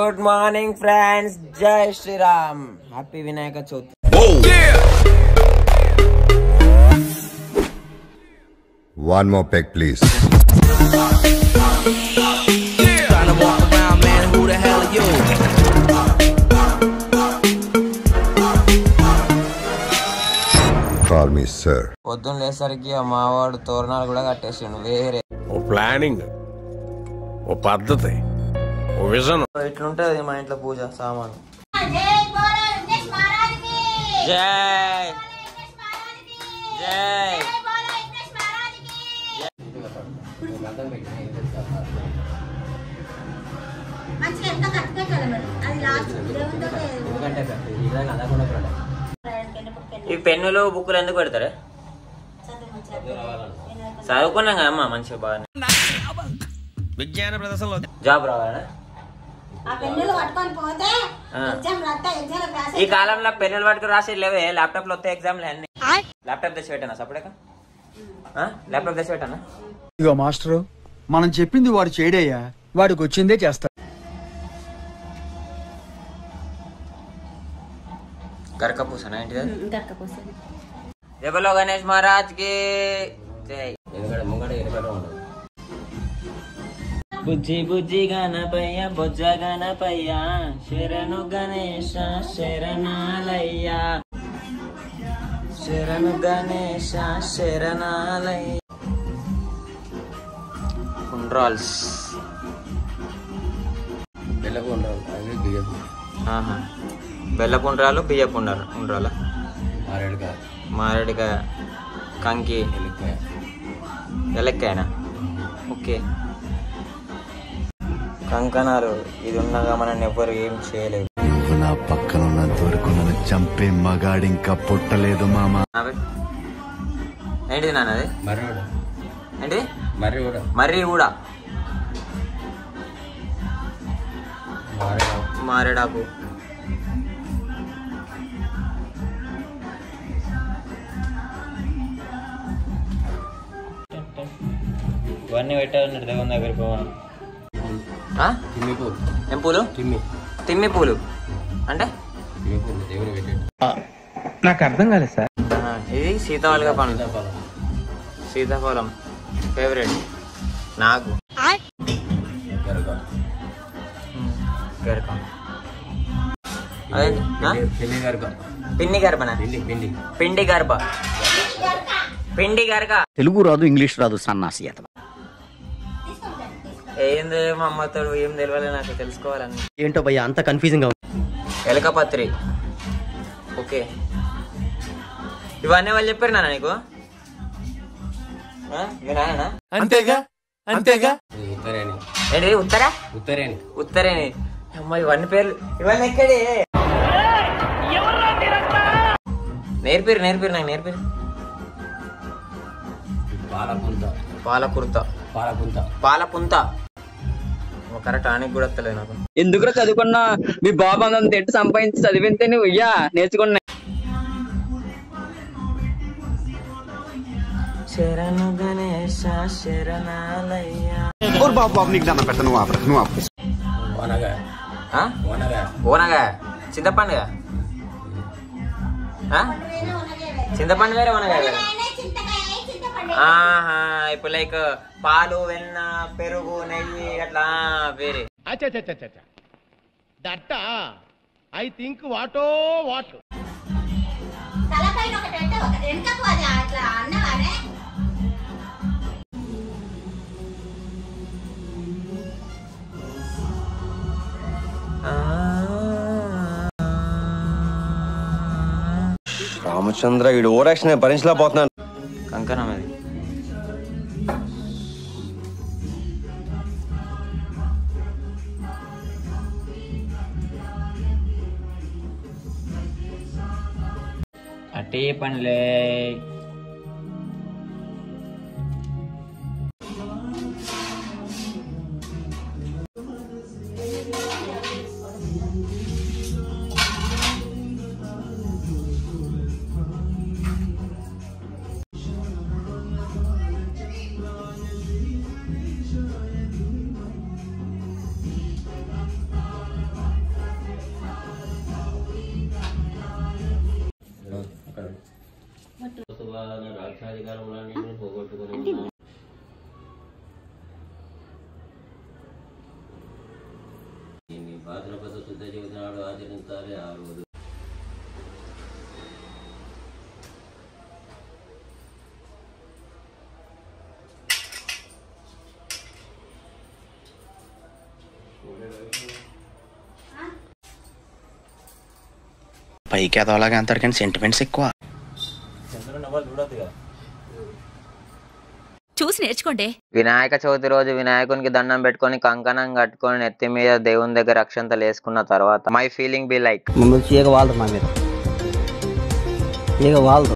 Good morning friends, Jai Shri Ram. Happy Vinayaka Chavithi. Oh yeah. One more peck please. Yeah. Trying to walk around, man, who the hell are you? Call me sir. పొద్దున్న లేసరికి మావాడు తోరణాలు కూడా కట్టేసిండు వేరే. ఓ planning, ఓ పద్ధతి, ఓ vision. ఇట్లుంటది మా ఇంట్లో పూజ సామాను. జై జై ఈ పెన్నులు బుక్కులు ఎందుకు పెడతారా? చదువుకున్నాం కదమ్మా మంచిగా బాగా. విజ్ఞాన ప్రదర్శనలో జాబ్ రావాలా? ఈ కాలంలో పెన్నులు పట్టుకుని రాసి లేవే, ల్యాప్టాప్ లో వస్తే ఎగ్జామ్లు అన్ని. ల్యాప్టాప్ తెచ్చి పెట్టానా సపడక? ల్యాప్టాప్ తెచ్చి పెట్టానా? ఇగో మాస్టరు, మనం చెప్పింది వాడు చేయడయ్యా, వాడికి వచ్చిందే చేస్తా. గరకపూసనా ఏంటిది? జై బోలో గణేష్ మహారాజ్ కి జై. బుజ్జి బుజ్జి గణపయ్య బొజ్జ గణపయ్య శరణు గణేశ శరణాలయ్య శరణు గణేశ శరణాలయ్య. కుండ్రాల్స్ బెల్లపుండ్రాలు బియ్యపుండ్రాల మారేడుకాయ కంకి ఎలక్కాయనా? ఓకే. కంకణాలు ఇది ఉండగా మనం ఎవ్వరు ఏం చేయలేదు. నా పక్కన ఉన్నంత వరకు నన్ను చంపే మగాడి ఇంకా పుట్టలేదు మామ. ఏంటిది నాన్నది? ఏంటి? మర్రి కూడా మారేడాకు. ఇవన్నీ పెట్టాలన్నాడు దేవుని దగ్గరికి పోవాలి. ఏం పూలు? తిమ్మి పూలు అంటే నాకు అర్థం కాలేదు సార్. ఇది సీతాఫలగా పండు. సీతాఫలం ఫేవరెట్ నాకు. పిండి గర్భనా? పిండి గర్భ. పిండి గర్భ. తెలుగు రాదు, ఇంగ్లీష్ రాదు, సన్నాసి. ఏంది మా అమ్మతో ఏం తెలియాలి నాకు, తెలుసుకోవాలని. ఏంటో భయ్య అంత కన్ఫ్యూజింగ్ గా ఉంది. ఎలకపత్రి. ఓకే, ఇవన్నీ వాళ్ళు చెప్పారు నాన్న నీకు? అంతేగా అంతేగా. ఏంటి ఉత్తరేణి? అమ్మ ఇవన్నీ పేర్లు, ఇవన్నీ ఎక్కడి నేర్పిరు నాకు నేర్పిరు. పాలపుంత కరెక్ట్ ఆనికి కూడా వస్తలేదు నాకు. ఎందుకు చదువుకున్నా? మీ బాబు అంత ఎట్టు సంపాదించి చదివితే నువ్వు ఇయ్యా నేర్చుకున్నా. శరణు గణేశ శరణాలయ్య. ఓనగా చింతపండుగా? చింతపండు వేరే ఓనగా వేరే. ఇప్పుడు లైక్ పాలు, వెన్న, పెరుగు, నెయ్యి అట్లా వేరే. ఐ థింక్ వాటో వాట్. రామచంద్ర ఈడు ఓవరాక్షన్ భరించలేకపోతున్నాను. కంకణం అది. అటే పనిలే. భాద్రపద శుద్ధ చవితి నాడు ఆచరించాలి ఆ రోజు. పైకి అదోలాగా అంటారు కానీ సెంటిమెంట్స్ ఎక్కువ. చూసి నేర్చుకోండి. వినాయక చవితి రోజు వినాయకునికి దండం పెట్టుకొని కంకణం కట్టుకొని నెత్తి మీద దేవుని దగ్గర అక్షంతలు వేసుకున్న తర్వాత మై ఫీలింగ్ బి లైక్ మమ్మల్ని చీగ వాళ్ళదు మా మీద, చీగ వాళ్ళదు.